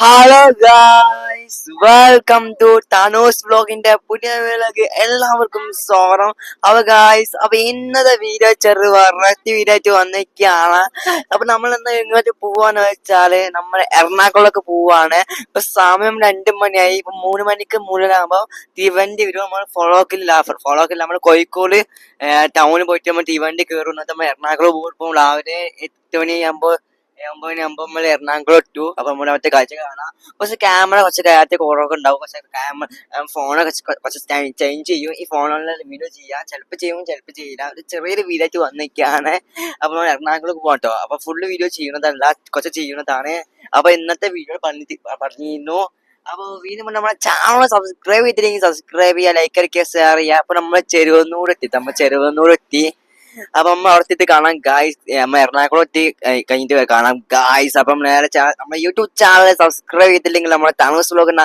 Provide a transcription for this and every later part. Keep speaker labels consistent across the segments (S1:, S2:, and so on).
S1: Hello guys, welcome to Thanos വ്ലോഗിന്റെ പുതിയ വീഡിയോക്ക് എല്ലാവർക്കും സ്വാഗതം. അപ്പൊ ഇന്നത്തെ വീഡിയോ വെറൈറ്റി വീഡിയോ ആയിട്ട് വന്നിരിക്കുകയാണ്. അപ്പൊ നമ്മൾ ഇന്ന് എങ്ങോട്ട് പോവാന്ന് വെച്ചാല് നമ്മൾ എറണാകുളത്തേക്ക് പോവാണ്. ഇപ്പൊ സമയം 2 മണിയായി. ഇപ്പൊ 3 മണിക്ക് മുകളിലാകുമ്പോ തീവണ്ടി വരും. നമ്മൾ ഫോളോക്കില്ല നമ്മൾ കോഴിക്കോട് ടൗണിൽ പോയിട്ട് നമ്മൾ തീവണ്ടി കയറും. നമ്മൾ എറണാകുളം പോകുമ്പോൾ രാവിലെ 8 മണിയാകുമ്പോ 9 മണിയാകുമ്പോ നമ്മൾ എറണാകുളം എത്തു. അപ്പൊ നമ്മൾ മറ്റേ കാഴ്ച കാണാം. കുറച്ച് ക്യാമറ കുറച്ച് കാര്യത്തിൽ കുറവൊക്കെ ഉണ്ടാവും. പക്ഷെ ഫോണൊക്കെ കുറച്ച് ചേഞ്ച് ചെയ്യും. ഈ ഫോണിലെ വീഡിയോ ചെയ്യാം, ചിലപ്പോൾ ചെയ്യും ചിലപ്പോൾ ചെയ്യില്ല. ഒരു ചെറിയൊരു വീഡിയോ ആയിട്ട് വന്നിരിക്കുകയാണ്. അപ്പൊ നമ്മൾ എറണാകുളം പോകട്ടോ. അപ്പൊ ഫുള്ള് വീഡിയോ ചെയ്യുന്നതല്ല, കുറച്ച് ചെയ്യുന്നതാണ്. അപ്പൊ ഇന്നത്തെ വീഡിയോ പറഞ്ഞിരുന്നു. അപ്പൊ വീണ്ടും നമ്മളെ ചാനൽ സബ്സ്ക്രൈബ് ചെയ്തില്ലെങ്കിൽ സബ്സ്ക്രൈബ് ചെയ്യുക, ലൈക്ക് അടിക്കുക, ഷെയർ ചെയ്യുക. അപ്പൊ നമ്മൾ ചെറുവന്നൂർ എത്തി. അപ്പൊ നമ്മ അവിടത്തെ കാണാം ഗായ്സ്. നമ്മ എറണാകുളം എത്തി കഴിഞ്ഞിട്ട് കാണാം ഗായ്സ്. അപ്പം നേരെ നമ്മുടെ യൂട്യൂബ് ചാനൽ സബ്സ്ക്രൈബ് ചെയ്തില്ലെങ്കിൽ നമ്മുടെ താമസ് വ്ലോഗ് എന്ന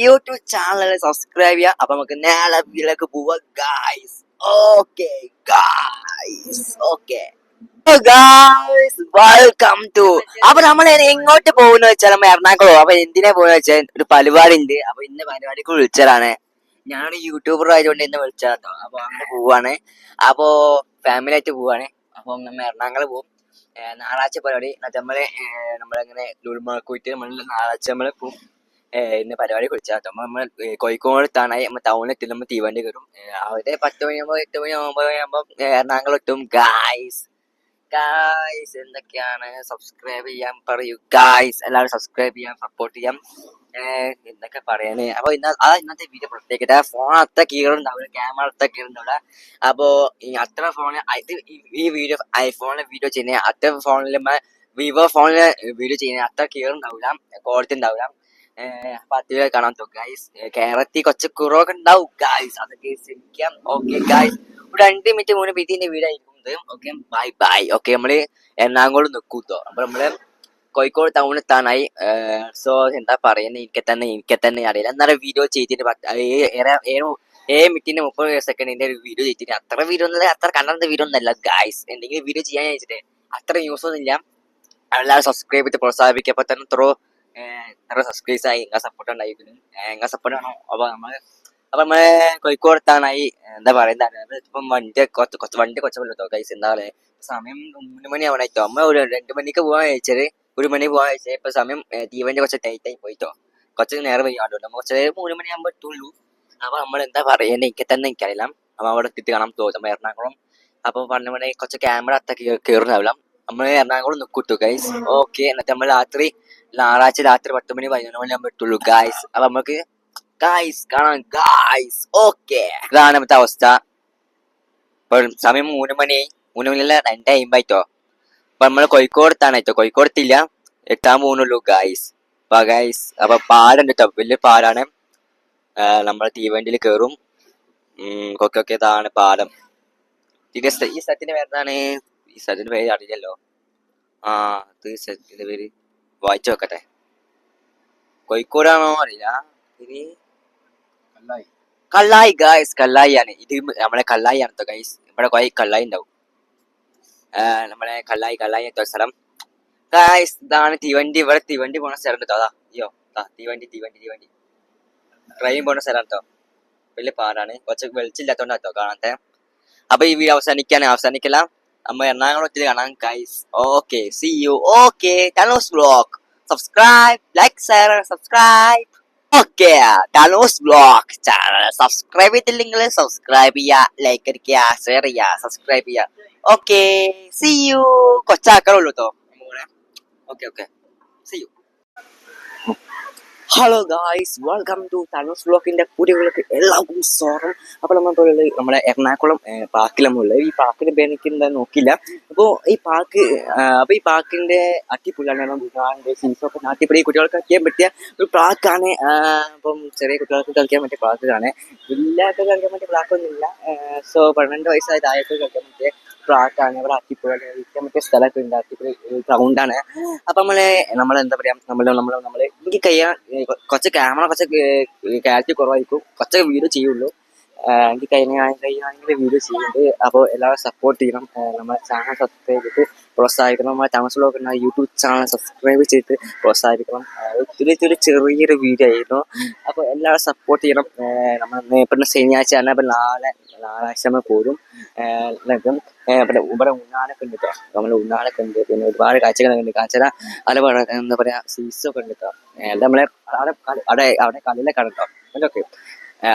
S1: യൂട്യൂബ് ചാനൽ സബ്സ്ക്രൈബ് ചെയ്യാം. അപ്പൊ നമുക്ക് നേരെ വീട്ടിലേക്ക് പോവാം guys. Okay guys, okay welcome to. അപ്പൊ നമ്മൾ എങ്ങോട്ട് പോകുന്ന വെച്ചാൽ നമ്മ എറണാകുളം. അപ്പൊ എന്തിനാ പോകുന്ന വെച്ചാൽ ഒരു പരിപാടി ഉണ്ട്. അപ്പൊ ഇന്ന പരിപാടിക്ക് വിളിച്ചതാണ്. ഞാനൊരു യൂട്യൂബർ ആയതുകൊണ്ട് എന്നെ വിളിച്ചാട്ടോ. അപ്പൊ അങ്ങനെ പോവാണ്. അപ്പൊ ഫാമിലി ആയിട്ട് പോവാണ്. അപ്പൊ നമ്മ എറണാകുളം പോകും. ഞായറാഴ്ച പരിപാടി നമ്മളങ്ങനെ ലുലുമാൾക്ക് പോയിട്ട് നമ്മൾ ഞായറാഴ്ച നമ്മള് പോകും. ഇന്ന് പരിപാടി വിളിച്ചാട്ടോ. നമ്മൾ കോഴിക്കോട് താണായി നമ്മൾ ടൗണിൽ എത്തി. നമ്മൾ തീവണ്ടി കയറും. അവിടെ 10 മണിയാകുമ്പോ 8 മണി 9 മണിയാകുമ്പോ എറണാകുളം എത്തും ഗായ്സ്. എന്തൊക്കെയാണ് സബ്സ്ക്രൈബ് ചെയ്യാൻ പറയൂ ഗായ്സ്. എല്ലാവരും സബ്സ്ക്രൈബ് ചെയ്യാം, സപ്പോർട്ട് ചെയ്യാം. എന്തൊക്കെ പറയാന്. അപ്പൊ ഇന്നത്തെ വീഡിയോ പ്രത്യേകത. ഫോൺ അത്ര കീറുണ്ടാവില്ല, ക്യാമറ അത്ര കീറുണ്ടാവില്ല. അപ്പൊ അത്ര ഫോണ് ഈ വീഡിയോ ഐഫോണിലെ വീഡിയോ ചെയ്യുന്ന അത്ര ഫോണിൽ വിവോ ഫോണിലെ വീഡിയോ ചെയ്യുന്ന അത്ര കീറുണ്ടാവില്ല, ക്വാളിറ്റി ഉണ്ടാവില്ല. അപ്പൊ അതിൽ കാണാൻ തോന്നും ഗായ്സ്. കേരളത്തിൽ കുറച്ച് കുറവൊക്കെ ഉണ്ടാവും ഗായ്സ്, അതൊക്കെ ശ്രമിക്കാം. ഓക്കെ ഗായ്സ്, ഒരു 2 മിനിറ്റ് 3 മിനിറ്റ് വീഡിയോ ആയിരിക്കും. Okay bye bye. ഓക്കെ നമ്മള് എറണാകുളം നിൽക്കൂട്ടോ. അപ്പൊ നമ്മള് കോഴിക്കോട് ടൗണിൽ എത്താനായി. സോ എന്താ പറയുന്നത് എനിക്ക് തന്നെ അറിയില്ല. എന്നാലും വീഡിയോ ചെയ്തിട്ട് 7 മിനിറ്റിന്റെ 30 സെക്കൻഡിന്റെ ഒരു വീഡിയോ ചെയ്തിട്ട് അത്ര വീഡിയോ ഒന്നും അത്ര കണ്ട വീഡിയോ ഒന്നല്ല ഗായ്സ്. എന്തെങ്കിലും വീഡിയോ ചെയ്യാൻ വെച്ചിട്ട് അത്ര ന്യൂസ് ഒന്നും ഇല്ല. എല്ലാവരും സബ്സ്ക്രൈബ് ചെയ്ത് പ്രോത്സാഹിപ്പിക്കുക. അപ്പൊ തന്നെ എത്ര സബ്സ്ക്രൈബ് ആയി, എങ്ങനെ സപ്പോർട്ട് ഉണ്ടായിരിക്കുന്നു, എങ്ങനെ സപ്പോർട്ട് ആണോ. അപ്പൊ നമ്മള് കോഴിക്കോട് എത്താനായി. എന്താ പറയുന്നത്, ഇപ്പം വണ്ടി കുറച്ച് ഗൈസ്. എന്താ പറയാ, സമയം 3 മണി ആവണായിട്ടോ. അമ്മ ഒരു 2 മണിക്ക് പോകാൻ അയച്ചത്, 1 മണി പോകാൻ അയച്ചത്. ഇപ്പൊ സമയം തീവണ്ടി കുറച്ച് ടൈറ്റ് ആയി പോയിട്ടോ. കുറച്ച് നേരം വൈകാണ്ടോ. നമ്മൾ കുറച്ച് 3 മണിയാകുമ്പോ എത്തുള്ളൂ. അപ്പൊ നമ്മൾ എന്താ പറയുന്നത് എനിക്കറിയില്ല. അപ്പൊ അവിടെ എത്തിയിട്ട് കാണാൻ തോന്നും എറണാകുളം. അപ്പൊ 12 മണി കുറച്ച് ക്യാമറ അത്ര കയറുന്നാവില്ല. നമ്മൾ എറണാകുളം നിൽക്കൂട്ടു ഗൈസ്. ഓക്കെ, എന്നിട്ട് നമ്മൾ ഞായറാഴ്ച രാത്രി 10 മണി 11 മണിയാകുമ്പോ എത്തുള്ളൂ ഗൈസ്. അപ്പൊ നമുക്ക് ഗായ്സ് കാണാം ഗായ്സ്. ഓക്കെ, ഇതാണ് നമ്മുടെ അവസ്ഥ. ഇപ്പോൾ സമയം 3 മണി 3 മണിയല്ല 2:50 അപ്പൊ നമ്മള് കോഴിക്കോട് എത്താനായിട്ടോ. കോഴിക്കോട് എത്തില്ല, എത്താൻ പോകുന്നുള്ളൂ ഗായ്സ്. അപ്പൊ പാടുണ്ട് കേട്ടോ, വലിയ പാടാണ്. നമ്മളെ തീവണ്ടിയിൽ കയറും. ഓക്കെ ഇതാണ് പാടം. ഈ സ്ഥലത്തിന്റെ പേരെന്താണ്? ഈ സ്ഥലത്തിന്റെ പേര് അറിയില്ലല്ലോ. സ്ഥലത്തിന്റെ പേര് വായിച്ചു നോക്കട്ടെ. കോഴിക്കോടാണോ അറിയില്ല. ഇനി കല്ലായി ഗായ്സ്, കല്ലായി ആണ് ഇത്. നമ്മളെ കല്ലായി ആണ് ഗൈസ്. ഇവിടെ കുറെ കല്ലായി ഉണ്ടാവും. നമ്മളെ കല്ലായി എത്തോ സ്ഥലം ഗായ്സ്. ഇതാണ് തീവണ്ടി. ഇവിടെ തീവണ്ടി പോണ സ്ഥലം കേട്ടോ. അയ്യോ, തീവണ്ടി ട്രെയിൻ പോണ സ്ഥലം കേട്ടോ. വലിയ പാടാണ്, കുറച്ച് വെളിച്ചില്ലാത്തോണ്ടാട്ടോ കാണാത്തെ. അപ്പൊ ഈ വീഡിയോ അവസാനിക്കില്ല. നമ്മ എറണാകുളത്തിൽ കാണാം guys. Okay, see you. Okay, Thanos vlog. Subscribe, like, share, subscribe. Okay, Thanos vlog channel subscribe ചെയ്തില്ലെങ്കിൽ സബ്സ്ക്രൈബ് ചെയ്യുക, ലൈക്ക് അടിക്കുക, ഷെയർ ചെയ്യുക, സബ്സ്ക്രൈബ് ചെയ്യുക. Okay, see you. കൊച്ചാക്കളുള്ളൂ കേട്ടോ. Okay, see you. Hello guys, welcome to Thanos വ്ലോഗിന്റെ പുതിയവിലേക്ക് എല്ലാവർക്കും സ്വാഗതം. അപ്പോൾ നമ്മളെ എറണാകുളം പാർക്കിലുള്ള ഈ പാർക്കിന്റെ പേര് എനിക്ക് എന്താ നോക്കില്ല. അപ്പോൾ ഈ പാർക്കിന്റെ അടിപൊളിയാണ്. ബുധാന്റെ സീസൊക്കെ അടിപൊളി കുട്ടികൾക്ക് കളിക്കാൻ പറ്റിയ ഒരു പാർക്കാണ്. അപ്പം ചെറിയ കുട്ടികൾക്ക് കളിക്കാൻ പറ്റിയ പാർക്കാണ്. എല്ലാവർക്കും കളിക്കാൻ പറ്റിയ പാർക്കൊന്നുമില്ല. സോ 12 വയസ്സായ താഴേക്ക് കളിക്കാൻ പറ്റിയ പാർക്കാണ്. ഇവിടെ അടിപൊളി കളിക്കാൻ പറ്റിയ സ്ഥലമൊക്കെ ഉണ്ട്. അടിപൊളി ഗ്രൗണ്ടാണ്. അപ്പൊ നമ്മളെന്താ പറയാ, എനിക്ക് കുറച്ച് ക്യാമറ കുറച്ച് ക്ലാരിറ്റി കുറവായിരിക്കും, കുറച്ച് വീഡിയോ ചെയ്യുള്ളൂ. എനിക്ക് കഴിഞ്ഞ വീഡിയോ ചെയ്യുന്നുണ്ട്. അപ്പോൾ എല്ലാവരും സപ്പോർട്ട് ചെയ്യണം. നമ്മുടെ ചാനൽ സബ്സ്ക്രൈബ് ചെയ്തിട്ട് പ്രോത്സാഹിക്കണം. നമ്മുടെ താമസ് വ്ലോഗ് എന്ന യൂട്യൂബ് ചാനൽ സബ്സ്ക്രൈബ് ചെയ്തിട്ട് പ്രോത്സാഹിപ്പിക്കണം. ഒത്തിരി ചെറിയൊരു വീഡിയോ ആയിരുന്നു. അപ്പോൾ എല്ലാവരും സപ്പോർട്ട് ചെയ്യണം. നമ്മൾ ഇപ്പം ശനിയാഴ്ച തന്നെ ഇപ്പം നാലാഴ്ച നമ്മൾ പോരും. പിന്നെ ഇവിടെ ഉണ്ണാനൊക്കെ ഉണ്ട് കേട്ടോ. നമ്മൾ ഉണ്ണാനൊക്കെ ഉണ്ട്. പിന്നെ ഒരുപാട് കാഴ്ചകളുണ്ട്. കാഴ്ച അതുപോലെ എന്താ പറയുക സീസൊക്കെ ഉണ്ട് കേട്ടോ. നമ്മളെ അവിടെ കല്ലിലൊക്കെ കേട്ടോ. അതൊക്കെ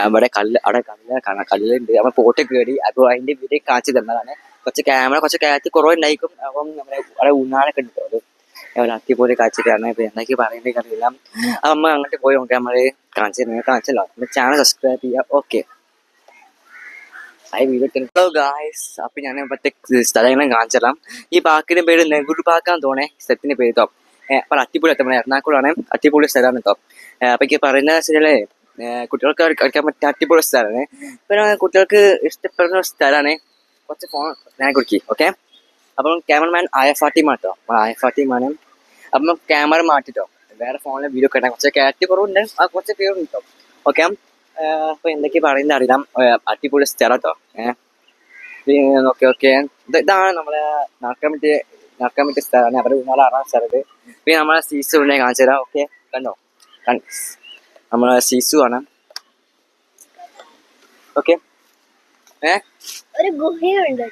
S1: അവിടെ കല്ലിലെ കാണാം. കല്ലുണ്ട്. നമ്മൾ പോട്ട് കയറി. അപ്പോൾ അതിന്റെ വീഡിയോ കാണിച്ചു തന്നതാണ്. കുറച്ച് കയറ്റി കുറവുണ്ടായിരിക്കും. അപ്പം നമ്മളെ അവിടെ ഊന്നാനൊക്കെ ഉണ്ട്. അത് അടിപൊളി കാഴ്ചക്കാണ്. ഇപ്പൊ എന്തൊക്കെ പറയേണ്ടത് അറിയില്ല. അപ്പൊ നമ്മൾ അങ്ങോട്ട് പോയി നോക്കാം. നമ്മള് കാണിച്ചല്ലോ. നമ്മുടെ ചാനൽ സബ്സ്ക്രൈബ് ചെയ്യുക. Okay hello guys. അപ്പൊ ഞാൻ മറ്റേ സ്ഥലങ്ങളും കാണിച്ചെല്ലാം. ഈ പാക്കിന്റെ പേര് നെഗുരു പാക്കാന്ന് തോന്നേ സ്ഥലത്തിന്റെ പേര് കേട്ടോ. അപ്പൊ അടിപൊളി നമ്മുടെ എറണാകുളമാണ്. അടിപൊളി സ്ഥലമാണ് കേട്ടോ. അപ്പൊ എനിക്ക് പറയുന്നത് വെച്ചാല് കുട്ടികൾക്ക് കളിക്കാൻ പറ്റിയ അടിപൊളി സ്ഥലമാണ്. പിന്നെ കുട്ടികൾക്ക് ഇഷ്ടപ്പെടുന്ന സ്ഥലമാണ്. കുറച്ച് ഫോൺ ഞാൻ കുടിക്കി. ഓക്കെ. അപ്പം ക്യാമറമാൻ ആയഫാട്ടിമാണ് കേട്ടോ. ആയഫാട്ടിമാണ്. അപ്പം ക്യാമറ മാറ്റിട്ടോ വേറെ ഫോണിലെ വീഡിയോ ഒക്കെ കുറച്ച് ക്ലാരിറ്റി കുറവുണ്ട്. കുറച്ച് പേരുണ്ട് കേട്ടോ. ഓക്കെ. അപ്പൊ എന്തൊക്കെ പറയുന്നത് അറിയാം. അടിപൊളി സ്ഥലം കേട്ടോ. ഓക്കെ. ഇതാണ് നമ്മളെ നടക്കാൻ പറ്റിയ സ്ഥലമാണ്. അവരുടെ ഊന്നാല അറിയാൻ സ്ഥലത്ത്. പിന്നെ നമ്മളെ സീസു ഉണ്ടെങ്കിൽ കാണിച്ചു തരാം. ഓക്കെ. കണ്ടോ? നമ്മളെ സീസു ആണ്. ഓക്കെ.
S2: ഒരു ഗുഹയുണ്ട്.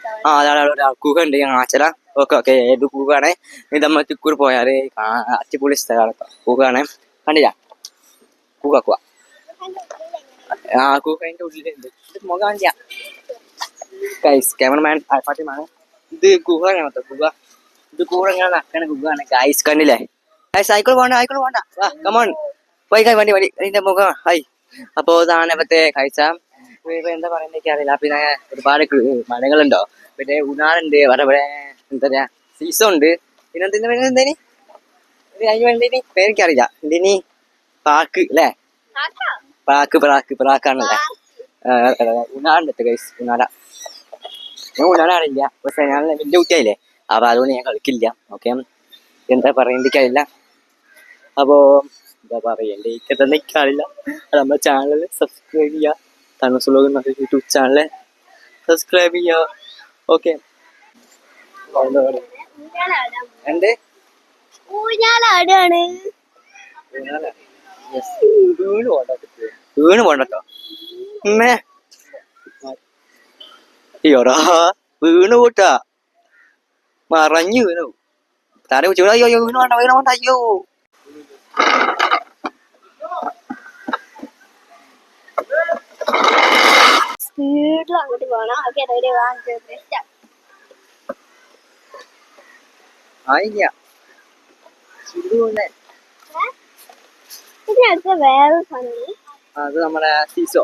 S1: ഗുഹ ഉണ്ട്. കാണിച്ചരാ. ഓക്കെ. ഏത് ഗുഹയാണ്? ഇത് നമ്മൾ തിക്കൂർ പോയാല് അടിപൊളി സ്ഥലമാണ് കേട്ടോ. ഗുഹയാണ്. കണ്ടില്ല? ഗുഹ ഗുഹന്റെ ഉള്ളിലുണ്ട്. മുഖം കാണില്ല. ക്യാമറമാൻ ഫാത്തിമാണ്. ഇത് ഗുഹയാണ് കേട്ടോ. ഇത് ഗുഹ ഇങ്ങനെ നടക്കണ ഗുഹയാണ്. ഗൈസ് കണ്ടില്ലേ? സൈക്കിൾ പോണ്ട. വാ കമോൺ. പോയി വണ്ടി ഇതിന്റെ മുഖം. ഹായ്. അപ്പൊ ഇതാണ് ഇപ്പത്തെ കാഴ്ച. ഇപ്പൊ എന്താ പറയുന്നത് അറിയില്ല. പിന്നെ ഒരുപാട് മലകളുണ്ടോ. പിന്നെ ഊന്നാറുണ്ട്. ഇവിടെ എന്താ പറയാ സീസൺ ഉണ്ട്. പിന്നെ എന്തേനി അതിന് വേണ്ടി പേരെനിക്കറിയില്ല. എന്തിനി പാർക്ക് അല്ലേ? പ്രാക്കാണല്ലേ? ഊന്നാറുണ്ട് ഗൈസ്. ഞാൻ ഊന്നാറ അറിയില്ല. പക്ഷെ ഞാൻ വലിയ കുട്ടിയായില്ലേ. അപ്പൊ അതുകൊണ്ട് ഞാൻ കളിക്കില്ല. ഓക്കെ. എന്താ പറയണ്ടിക്കറിയില്ല. അപ്പോ എന്താ പറയണ്ടേ എനിക്കറിയില്ല. നമ്മുടെ ചാനൽ സബ്സ്ക്രൈബ് ചെയ്യുക. താമസ് വ്ലോഗ് എന്ന യൂട്യൂബ് ചാനൽ സബ്സ്ക്രൈബ് ചെയ്യുക. ഓക്കെ. എന്ത്
S2: ഊഞ്ഞാലാടാണ്.
S1: വീണ് പോണ്ടോ. അയ്യോടാ വീണ് പോട്ടാ. മറഞ്ഞു വീണു. താരെ കുറിച്ച് അയ്യോ വീണ് വേണ്ട. അയ്യോ
S2: സ്പീഡിൽ അങ്ങോട്ട് പോകണം. ഓക്കെ.
S1: ആയില്ല.
S2: ഇതിനടുത്ത് വേറെ സാധനം.
S1: അത് നമ്മളെ സീസോ.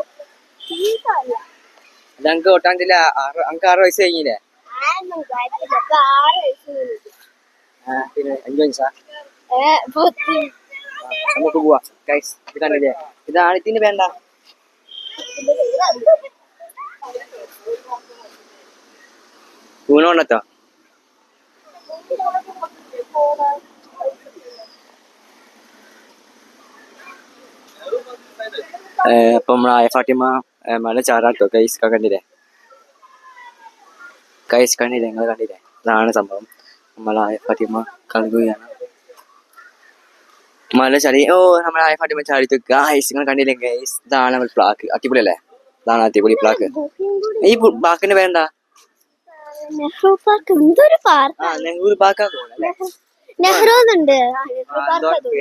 S1: അത് അങ്ക് ഒട്ടാണ്ടില്ല. അങ്ക് 6 വയസ്സ് കഴിഞ്ഞില്ലേ? പിന്നെ 5 വയസ്സാ. നമുക്ക് പോവാ ഗൈസ്. ഇത് കണ്ടില്ലേ? ഇതാണ് ഇതിന് വേണ്ട. ഊണോണ്ടോ? ഇപ്പൊ നമ്മളെ ഫാത്തിമ മല ചാറാട്ടോ. കൈസ് കണ്ടില്ലേ? നിങ്ങൾ കണ്ടില്ലേ? ഇതാണ് സംഭവം. നമ്മളെ ഫാത്തിമ കളിക്കുകയാണ്. മല ചാടി. നമ്മളെ ഫാത്തിമ ചാടിത്തു. ഗൈസ് നിങ്ങൾ കണ്ടില്ലേ? ഗൈസ് ഇതാണ് നമ്മൾ പ്ലാക്ക്. അടിപൊളി അല്ലേ? ഇതാണ് അടിപൊളി പ്ലാക്ക്. ഈ പ്ലാക്കിന്റെ വേണ്ട
S2: നെഹ്റു പാർക്ക്. എന്തൊരു പാർക്ക്.
S1: നെഹ്റു പാർക്കാന്ന് തോന്നുന്നല്ലേ?
S2: നെഹ്റു ഉണ്ട്.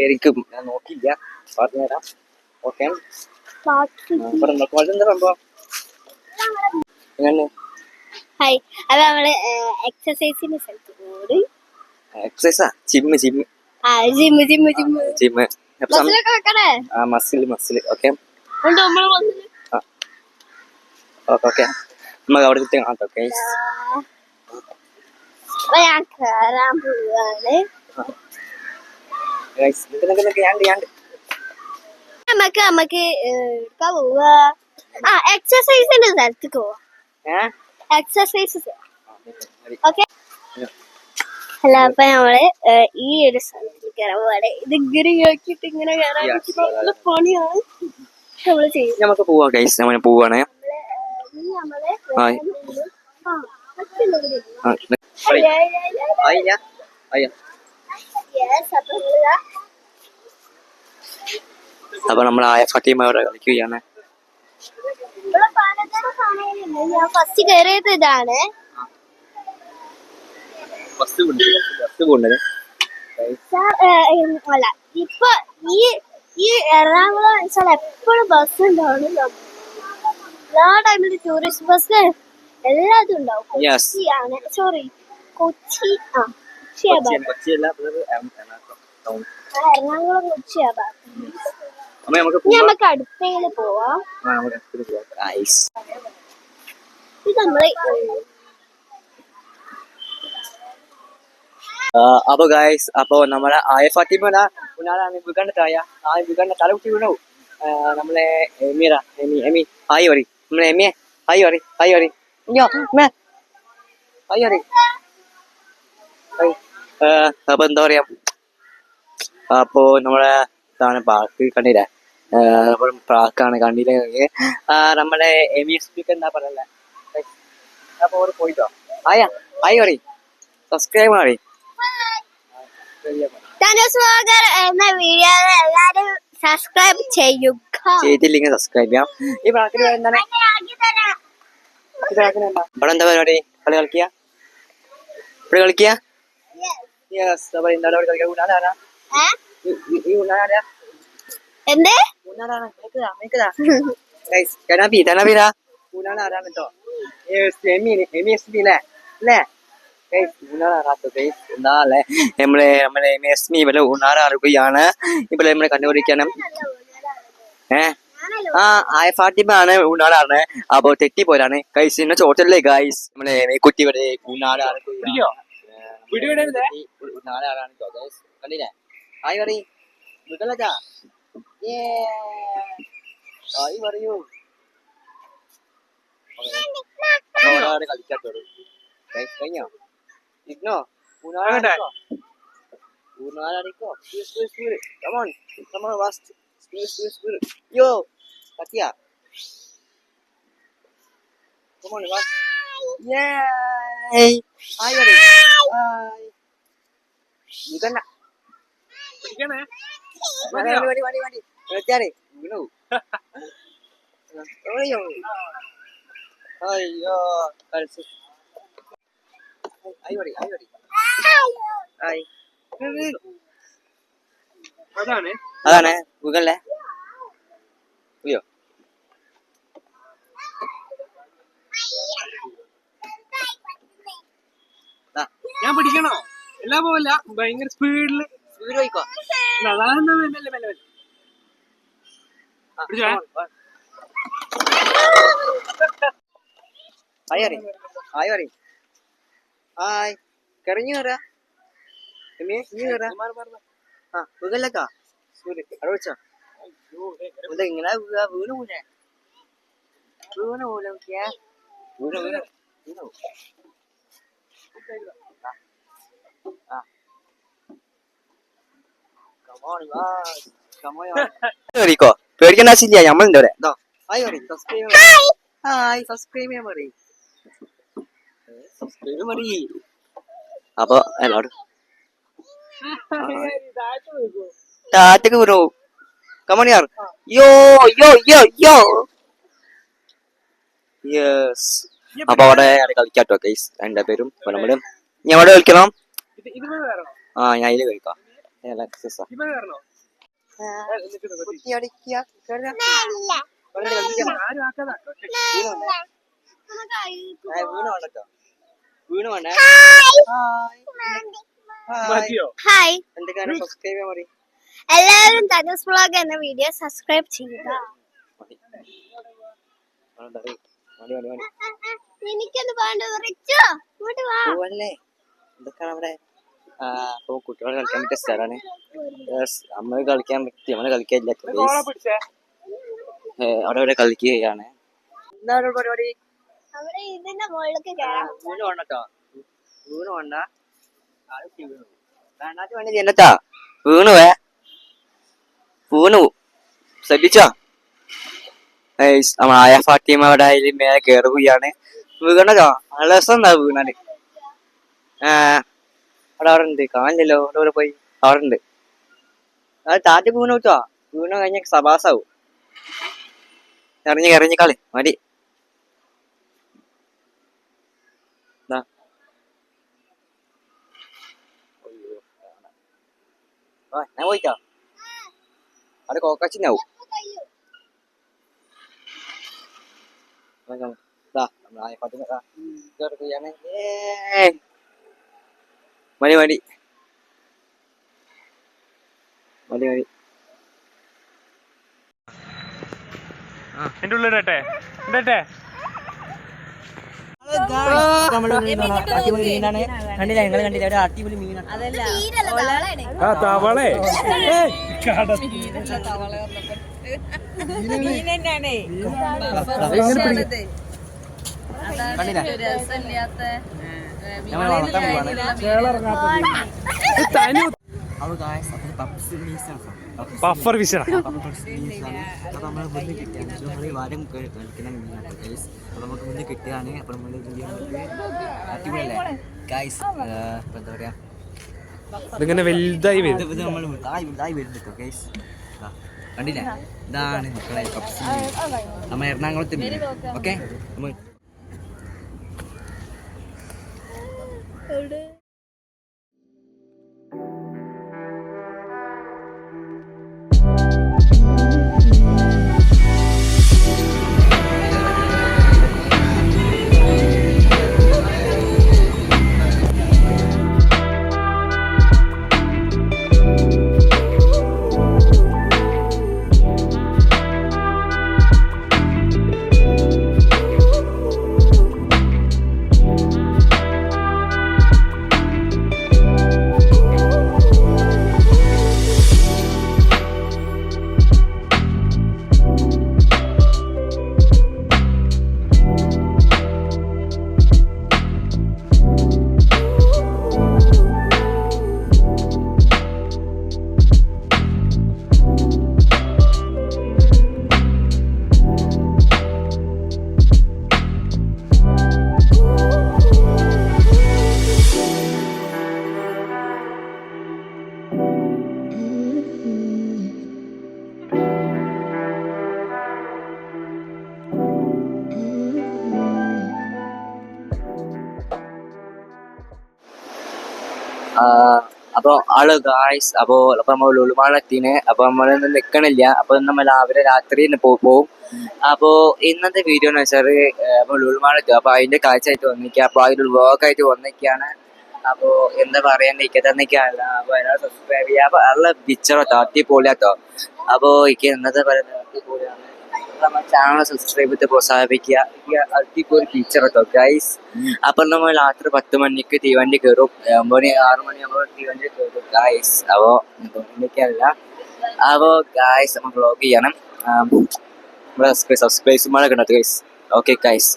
S1: എനിക്ക് ഞാൻ നോക്കിയില്ല. പറഞ്ഞുതരാം. ഓക്കെ. സംഭവം
S2: ഹായ്. അത് നമ്മള് എക്സസൈസിന്റെ സ്ഥലത്ത് പോയി.
S1: എക്സസൈസാ? Gym
S2: gym.
S1: Muscle. Okay. Okay. നമുക്ക് അവിടെ കാണാം. ഓക്കെ.
S2: ഞാൻ കേറാൻ പോവാണ്. നമുക്ക് പോവാ. എക്സസൈസിന്റെ സ്ഥലത്തേക്ക് പോവാ. എക്സസൈസ്. ഓക്കെ. അല്ല അപ്പൊ നമ്മള് ഈ ഒരു സ്ഥലത്തേക്ക് കയറാൻ പോവാണ്. ഇത് ഇങ്ങനെ നോക്കിട്ട് ഇങ്ങനെ കയറാൻ പണിയാണ് നമ്മള് ചെയ്യും.
S1: നമുക്ക് പോവാ ഗൈസ്. നമ്മൾ പോവാണ്.
S2: നമ്മള്
S1: ആയി.
S2: ആ, മറ്റുള്ളവര്.
S1: ആ,
S2: അയ്യ, അയ്യ, അയ്യ, അയ്യ.
S1: ആയില്ല അയ്യ.
S2: Yes, അപ്പൊ നമ്മളിതാ
S1: അപ്പൊ നമ്മൾ ആയ ഫാത്തിമ അവിടെ കളിക്കുകയാണ്.
S2: ഇവിടെ പാലക്കാട് കാണാനില്ല. ഞാൻ ഫസ്റ്റ് കയറിയത് ഇതാണ്.
S1: ബസ് പോകുന്നത്
S2: സാർ, അല്ല ഇപ്പൊ ഈ ഈ എറണാകുളം വെച്ചാൽ എപ്പോഴും ബസ് ഉണ്ടാവും. എല്ലാ ടൈമിലും ടൂറിസ്റ്റ് ബസ് എല്ലാതും ഉണ്ടാവും.
S1: Yes.
S2: കൊച്ചിയാണ്, സോറി, കൊച്ചി. ആ, കൊച്ചിയാ ഭാഗം.
S1: കൊച്ചിയല്ല
S2: എറണാകുളം കൊച്ചിയാ ഭാഗം.
S1: അമ്മ നമുക്ക്
S2: ഇനി നമുക്ക് അടുത്തേല് പോവാം. ഇത് നമ്മള്
S1: അപ്പൊ ഗായ്സ്, അപ്പൊ നമ്മളെ ആയ ഫാത്തിമ ഉനാളാണ് വീക്കാണ്ട് തായ ആ വീക്കാണ്ട് തലകുട്ടി വീണു. നമ്മളെ എമീറ എമി ഹായ് പറ, നമ്മളെ എമിയെ ഹായ് പറ, ഹായ് പറ, ഹായ് പറ. അപ്പൊ എന്താ പറയാ, അപ്പൊ നമ്മളെ ഇതാണ് പാർക്ക് കണ്ടില്ലേ, പാർക്കാണ് കണ്ടില്ലേ. നമ്മളെ എമിഎസ്പിക്ക് എന്താ പറയല്ലേ. അപ്പൊ അവിടെ പോയിട്ടോ ആയ ഹായ് പറ, സബ്സ്ക്രൈബ് മാറി
S2: ധനുഷ് വ്ളോഗർ എന്ന വീഡിയോ എല്ലാരും സബ്സ്ക്രൈബ് ചെയ്യുക.
S1: ചെയ്തില്ലെങ്കിൽ സബ്സ്ക്രൈബ് ചെയ്യാം. ഈ പ്രാർത്ഥന എന്താണ്, ഇവിടെ എന്താ പരിപാടി, കളി കളിക്കുക, ഇവിടെ കളിക്കുക. യെസ്, അപ്പൊ എന്താണ് അവിടെ കളിക്കുക. ഊനാലാരാ ഈ ഊനാലാരാ
S2: എന്ത്
S1: ഊനാലാണ് തനബീരാ ഊനാലാരാണ് കേട്ടോ. എമി എസ് പി അല്ലേ അല്ലേ എന്താ അല്ലേ. നമ്മളെ എം എസ് മി ഇവിടെ ഊണാറാറുകയാണ്. ഇവിടെ നമ്മളെ കണ്ടുപിടിക്കണം. ആ ആയ ഫാത്തിമ ആണ് ഊണാറാണ്. അപ്പൊ തെറ്റിപ്പോലാണ് കൈസിന്റെ ചോട്ടല്ലേ ഗൈസ്. നമ്മളെ കുട്ടി ഇവിടെ ഊണാറാണ് കണ്ടില്ലേ. ആയി പറ മൃഗലതാ ആയി പറയൂ. കളിക്കാത്തോ കഴിഞ്ഞോ IGNOU ഊണാറിക്കോ. Come on, fast. Speed. Yo, Katia. Come on, fast. Yay! Hi, buddy. Hi. Bukan nak? Mari. Cari. Gino. Ayo. Ayo. Ayo, buddy. Hi. അതാണ് ഗൂഗിളിലെ അയ്യോ.
S3: ഞാൻ പിടിക്കണോ? എല്ലാം പോവല്ല, ഭയങ്കര സ്പീഡില്
S1: പോയിക്കോ. ഹായ് കറിഞ്ഞു കയറാ നീ കയറാ. ആ ഗൂഗിളിലേക്കാ അവിടെ വെച്ചോ. ഇങ്ങനെ വീണ് പോലെ കേറിക്കോ, പേടിക്കേണ്ട ആവശ്യമില്ല. നമ്മളുണ്ട് ഇവിടെ. ഹായ് സബ്സ്ക്രൈബ് ചെയ്യാൻ മതി. സബ്സ്ക്രൈബ് മതി. അപ്പൊ എല്ലാവരും ടാറ്റക്ക് ബ്രോ കമണിയാർ യോ. യെസ്, അപ്പൊ അവിടെ കളിക്കാട്ടോ ഗൈസ് രണ്ടുപേരും. അപ്പൊ നമ്മള് ഇനി അവിടെ കളിക്കണം. ആ ഞാൻ ഇതില് കളിക്കാം. വീണ് വേണ്ടേ.
S2: ഹായ്,
S1: എന്തൊക്കെയാണ് സബ്സ്ക്രൈബ് ചെയ്യാൻ മതി.
S2: എല്ലാവരും ധനുഷ് വ്ളോഗ് എന്ന വീഡിയോ സബ്സ്ക്രൈബ് ചെയ്യുക. എനിക്കൊന്ന് വേണ്ട റിച്ചോ, ഇങ്ങോട്ട് വാ.
S1: എന്തൊക്കെയാണ് അവിടെ. അപ്പൊ കുട്ടികളെ കളിക്കാൻ പറ്റിയ സ്ഥലമാണ്. നമ്മൾ കളിക്കാൻ പറ്റി, നമ്മള് കളിക്കാനില്ല. അവിടെ കളിക്കുകയാണ്. എന്താണ് പരിപാടി.
S2: അവിടെ ഇതിന്റെ മുകളിലേക്ക് കയറാം.
S1: വീണ് വേണ്ടോ, വീണ് വേണ്ട. വേണ്ടാത്ത വേണ്ടി ചെല്ലത്താ വീണു ശ്രദ്ധിച്ചോ. നമ്മൾ ആയ ഫാത്തിമ അവിടെ അതിൽ മേലെ കയറുകയാണ്. വീണല്ലോ നല്ല രസം ഉണ്ടാവും വീണാല്. അവിടെ ഉണ്ട് കാണില്ലല്ലോ, അവിടെ പോയി അവിടെ ഉണ്ട്. അത് താറ്റി വീണ് കിട്ടോ, വീണ കഴിഞ്ഞ സഭാസാവും. ഇറങ്ങിക്കളി മതി. ഞാൻ പോയിട്ടോ അവിടെ കോക്കാച്ചിനാവും. മതി മതി മതി മതി.
S3: എന്റെ ഉള്ളിടട്ടെ കണ്ടില്ലേ
S1: ഞങ്ങൾ കണ്ടില്ല ഒരു അടിപൊളി മീനാണ്.
S3: തവളെ പഫർ ഫിഷാണ്.
S1: നമുക്ക് മുന്നേ കിട്ടിയാണ്. അപ്പൊ നമ്മള് അടിപൊളിയല്ലേ ഗൈസ്. എന്താ പറയാ,
S3: ഇതിങ്ങനെ വലുതായി വരും.
S1: നമ്മൾ ഇതായി വരുന്നുട്ടോ ഗൈസ്. കണ്ടില്ലേ, ഇതാണ് മക്കളെ പപ്സ്. നമ്മ എറണാകുളത്ത് മീൻ. ഓക്കെ നമ്മൾ അപ്പൊ ആള് ഗായ്സ് അപ്പൊ നമ്മൾ ലുലുമാളെത്തിന്. അപ്പൊ നമ്മള് നിക്കണില്ല. അപ്പൊ നമ്മൾ രാവിലെ രാത്രി പോവും. അപ്പൊ ഇന്നത്തെ വീഡിയോ എന്ന് വെച്ചാല് അപ്പൊ ലുലുമാളെത്തും. അപ്പൊ അതിന്റെ കാഴ്ചയായിട്ട് വന്നിക്കുക. അപ്പൊ അതിന്റെ വ്ളോഗായിട്ട് വന്നിക്കാണ്. അപ്പൊ എന്താ പറയാന്നിരിക്കാന്നൊക്കെയല്ല. അപ്പൊ എല്ലാവരും സബ്സ്ക്രൈബ് ചെയ്യാം. അപ്പൊ നല്ല പിക്ചറോ അടിപൊളിയാട്ടോ. അപ്പൊ എനിക്ക് എന്നത്തെ പറയുന്നത് അടിപൊളിയാണ്. നമ്മുടെ ചാനൽ സബ്സ്ക്രൈബ് ചെയ്ത് പ്രോത്സാഹിപ്പിക്കുക. അടിപൊളി പിക്ചർ കേട്ടോ ഗൈസ്. അപ്പൊ നമ്മൾ രാത്രി 10 മണിക്ക് തീവണ്ടി കയറും. 6 മണിയാകുമ്പോൾ തീവണ്ടി കയറും ഗൈസ്. അപ്പോ എനിക്കല്ല. അപ്പോ ഗൈസ് നമ്മൾ വ്ളോഗ് ചെയ്യണം. സബ്സ്ക്രൈബ് കണ്ടോ guys. Okay guys.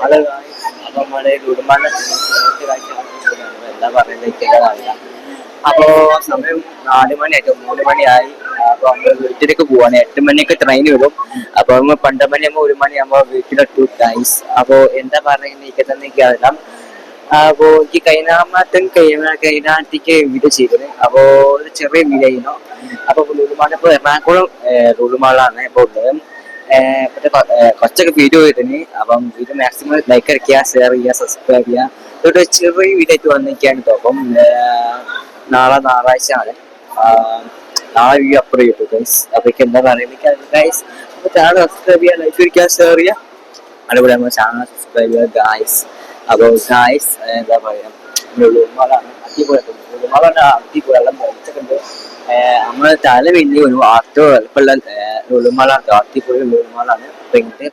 S1: Hello guys. അപ്പൊ നമ്മുടെ കുടുംബാന്റെ എന്താ പറയുന്നത്. അപ്പോ സമയം 4 മണിയായിട്ട് 3 മണിയായി. അപ്പൊ നമ്മള് വീട്ടിലേക്ക് പോവാണ്. 8 മണിക്ക് ട്രെയിൻ വരും. അപ്പൊ 12 മണിയാകുമ്പോ 1 മണിയാകുമ്പോ വീട്ടിലെത്തും ഗൈസ്. അപ്പൊ എന്താ പറയുന്നത് അറിയാം. അപ്പോ എനിക്ക് കൈനാട്ടിക്ക് വീഡിയോ ചെയ്തത്. അപ്പോ ഒരു ചെറിയ വീഡിയോ ആയിരുന്നു. അപ്പൊ ലുലുമാൾ ഇപ്പൊ എറണാകുളം ലുലുമാളാണ് ഇപ്പൊ ഉള്ളത്. കുറച്ചൊക്കെ വീഡിയോ ചെയ്തിന്. അപ്പം വീഡിയോ മാക്സിമം ലൈക്ക് അടിക്കുക, ഷെയർ ചെയ്യുക, സബ്സ്ക്രൈബ് ചെയ്യുക. ഇതൊരു ചെറിയ വീഡിയോ ആയിട്ട് വന്നിരിക്കുകയാണ് കേട്ടോ. അപ്പം നാളെ ഞായറാഴ്ച ആണ്. നാളെ വീഡിയോ അപ്ലോഡ് ചെയ്തു ഗൈസ്. അപ്പൊക്ക് എന്താ പറയുന്നത് ഗൈസ്. അപ്പൊ ചാനൽ സബ്സ്ക്രൈബ് ചെയ്യുക, ലൈക്ക് അടിക്കുക, ഷെയർ ചെയ്യുക. അതുപോലെ നമ്മൾ ചാനൽ സബ്സ്ക്രൈബ് ചെയ്യുക ഗൈസ്. അപ്പോൾ ഗൈസ് എന്താ പറയുക, ലുലുമാളാണ് അടിപൊളി. ലുലുമാളാണ് അടിപൊളി. എല്ലാം കഴിച്ചിട്ടുണ്ട്. നമ്മൾ തല വലിയ ഒരു ആർട്ടോ എളുപ്പമുള്ള ലുലുമാളാണ്. അടിപൊളി ലുലുമാളാണ്. അപ്പൊ ഇങ്ങനത്തെ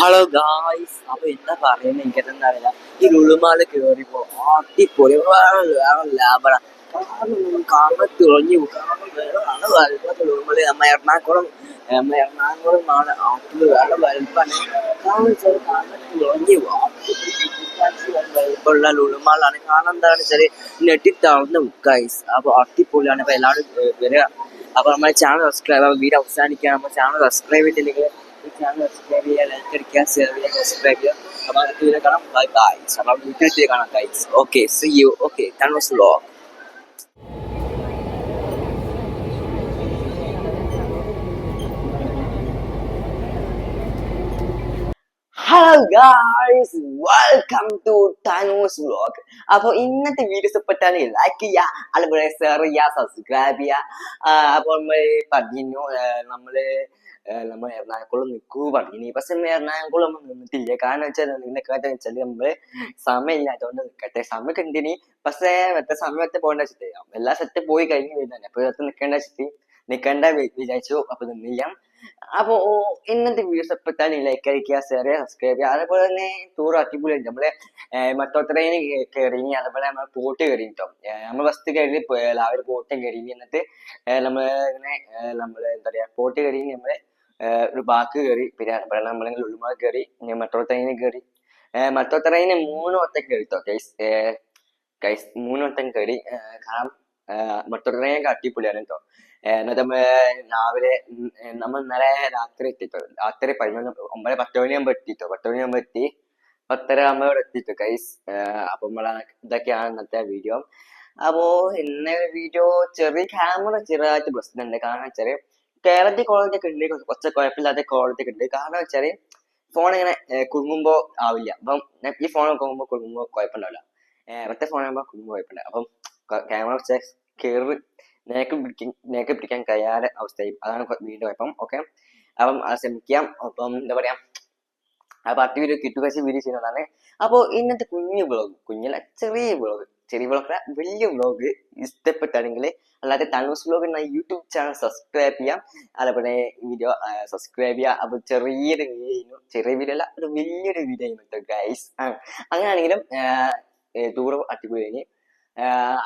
S1: ഹലോ ഗായ്സ്, അപ്പൊ എന്താ പറയുന്നത് എനിക്കെന്താ അറിയില്ല. ഈ ലുളുമാള് കേറിപ്പോ അടിപൊളി വേറെ ലാഭട. കാണാൻ തുറഞ്ഞു ലുളുമാള് നമ്മ എറണാകുളം ആണ്. ആട്ടില് വേറെ വലുപ്പാണ്. കാണാൻ തുറഞ്ഞു വലുപ്പമുള്ള ലുളുമാളാണ്. കാണാൻ എന്താണെന്ന് വെച്ചാല് നെട്ടി തളർന്നു ഗൈസ്. അപ്പൊ അടിപൊളിയാണ്. അപ്പൊ എല്ലാവരും വരിക. അപ്പൊ നമ്മുടെ ചാനൽ സബ്സ്ക്രൈബ്, വീഡിയോ അവസാനിക്കാൻ നമ്മുടെ ചാനൽ സബ്സ്ക്രൈബ് ചെയ്തില്ലെങ്കിൽ ഈ ചാനൽ സബ്സ്ക്രൈബ് ചെയ്യുക, ലൈക്ക് അടിക്കുക, ഷെയർ ചെയ്യുക, സബ്സ്ക്രൈബ് ചെയ്യുക. അപ്പൊ അടുത്ത വീഡിയോ കാണാം. Bye guys. അപ്പൊ വീട്ടിൽ കാണാം guys. Okay, see you. Okay, Thanos vlog. Hello guys, welcome to Thanos vlog. അപ്പൊ ഇന്നത്തെ വീഡിയോസ് ഇഷ്ടപ്പെട്ടാൽ ലൈക്ക് ചെയ്യുക, അതുപോലെ ഷെയർ ചെയ്യുക, സബ്സ്ക്രൈബ് ചെയ്യുക. അപ്പോൾ നമ്മൾ പറഞ്ഞു നമ്മൾ എറണാകുളം നിൽക്കൂ പറഞ്ഞു. പക്ഷെ എറണാകുളം നമ്മൾ നിന്നിട്ടില്ല. കാരണം വെച്ചാൽ നിന്നെക്കാട്ടെന്ന് വെച്ചാൽ നമ്മള് സമയമില്ലാത്തതുകൊണ്ട് നിൽക്കട്ടെ. സമയം കണ്ടിനി, പക്ഷേ മറ്റേ സമയത്ത് പോകേണ്ട വെച്ചിട്ട് എല്ലാ സെറ്റ് പോയി കഴിഞ്ഞ് വരുന്നതന്നെ. അപ്പൊ ഇതൊക്കെ നിൽക്കേണ്ട വെച്ചിട്ട് നിൽക്കേണ്ട വിചാരിച്ചു. അപ്പൊ നിന്നില്ല. അപ്പൊ ഇന്നത്തെ വീഡിയോസ് ഇഷ്ടപ്പെട്ടാൽ ലൈക്ക് അടിക്കുക, ഷെയർ ചെയ്യുക, സബ്സ്ക്രൈബ് ചെയ്യുക. അതേപോലെ തന്നെ ടൂർ അടിപൊളി. നമ്മള് മട്ടോത്തറയിൽ കയറി, അതുപോലെ നമ്മൾ പോട്ട് കയറി കേട്ടോ. നമ്മൾ ഫസ്റ്റ് കയറി രാവിലെ പോട്ടും കയറി. എന്നിട്ട് നമ്മള് ഇങ്ങനെ നമ്മള് എന്താ പറയാ പോട്ട് കയറി നമ്മള് ഒരു ബാക്ക് കയറി. പിന്നെ അതുപോലെ നമ്മൾ ലുലുമാൾ കയറി, മെട്രോ കയറി. മെട്രോ ട്രെയിന് 3 വട്ടം കയറി കേട്ടോ ഗൈസ്. 3 വട്ടം കയറി. കാരണം മെട്രോ ട്രെയിനൊക്കെ അടിപൊളിയാണ് കേട്ടോ. എന്നിട്ട് രാവിലെ നമ്മൾ ഇന്നലെ രാത്രി എത്തിട്ടോ. രാത്രി 9-10 മണിയാകുമ്പോ എത്തിട്ടോ. 10 മണിയാകുമ്പോ എത്തി. 10:30 ആകുമ്പോ ഇവിടെ എത്തിട്ടോ ഗൈസ്. അപ്പൊ ഇതൊക്കെയാണ് ഇന്നത്തെ വീഡിയോ. അപ്പോ ഇന്ന വീഡിയോ ക്യാമറ ചെറുതായിട്ട് പ്രശ്നമുണ്ട്. കാരണം വെച്ചാല് കേരളത്തിൽ ക്വാളിറ്റി ഒക്കെ ഉണ്ട്, കുറച്ച് കുഴപ്പമില്ലാത്ത ക്വാളിറ്റി ഒക്കെ ഉണ്ട്. കാരണം വെച്ചാല് ഫോൺ ഇങ്ങനെ കുടുങ്ങുമ്പോ ആവില്ല. അപ്പം ഈ ഫോൺ കുടുങ്ങുമ്പോ കുഴപ്പമുണ്ടാവില്ല. മറ്റേ ഫോണാകുമ്പോ കുടുങ്ങുമ്പോ കുഴപ്പമുണ്ടാവും. അപ്പം ക്യാമറ കയറി നേക്ക് പിടിക്കാൻ കഴിയാതെ അവസ്ഥയും. അതാണ് വീണ്ടും കുഴപ്പം. ഓക്കെ, അപ്പം അത് ശ്രമിക്കാം. അപ്പം എന്താ പറയാ, ആ പാർട്ടി വീഡിയോ കിട്ടുക വീഡിയോ ചെയ്യുന്നതാണ്. അപ്പോ ഇന്നത്തെ കുഞ്ഞു വ്ളോഗ്, കുഞ്ഞല്ല ചെറിയ വ്ളോഗ് വലിയ വ്ളോഗ് ഇഷ്ടപ്പെട്ടാണെങ്കിൽ അല്ലാതെ താനൂസ് വ്ളോഗ് എന്ന യൂട്യൂബ് ചാനൽ സബ്സ്ക്രൈബ് ചെയ്യാം. അതേപോലെ വീഡിയോ സബ്സ്ക്രൈബ് ചെയ്യാം. അപ്പൊ ചെറിയൊരു വീഡിയോ ചെറിയ വീഡിയോ അല്ല, ഒരു വലിയൊരു വീഡിയോ ആയിരുന്നു ഗൈസ്. അങ്ങനെയാണെങ്കിലും ടൂർ അടിപൊളി.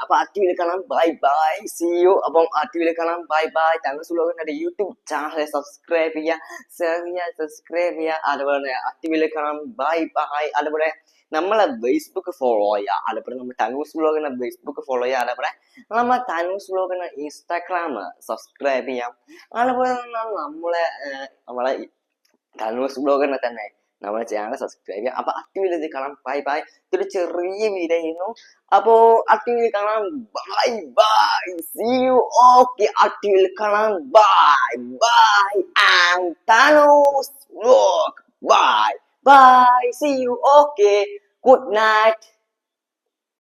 S1: അപ്പൊ ആക്റ്റീവിൽ കാണാം. Bye bye, see you. അപ്പം ആക്റ്റീവിൽ കാണാം. Bye bye. താങ്കൾ വ്ളോഗിന്റെ യൂട്യൂബ് ചാനൽ സബ്സ്ക്രൈബ് ചെയ്യുക, ഷെയർ ചെയ്യുക, സബ്സ്ക്രൈബ് ചെയ്യുക. അതുപോലെ ആക്റ്റീവിൽ കാണാം. Bye bye. അതുപോലെ നമ്മളെ ഫേസ്ബുക്ക് ഫോളോ ചെയ്യുക. അതുപോലെ നമ്മൾ തനൂസ് വ്ളോഗിന്റെ ഫേസ്ബുക്ക് ഫോളോ ചെയ്യുക. അതുപോലെ നമ്മൾ തനൂസ് വ്ളോഗിന്റെ ഇൻസ്റ്റാഗ്രാം സബ്സ്ക്രൈബ് ചെയ്യാം. അതുപോലെ നമ്മളെ തനൂസ് വ്ളോഗിനെ തന്നെ നമ്മളെ ചാനൽ സബ്സ്ക്രൈബ് ചെയ്യാം. അപ്പൊ ആക്റ്റീവിൽ കാണാം. Bye bye. ഇതൊരു ചെറിയ വീഡിയോ ആയിരുന്നു. അപ്പോ ആക്റ്റീവിൽ കാണാം. Bye bye, see you. Okay, ആക്റ്റീവിൽ കാണാം. Bye bye. And Thanos vlog. Bye bye, see you. Okay, good night.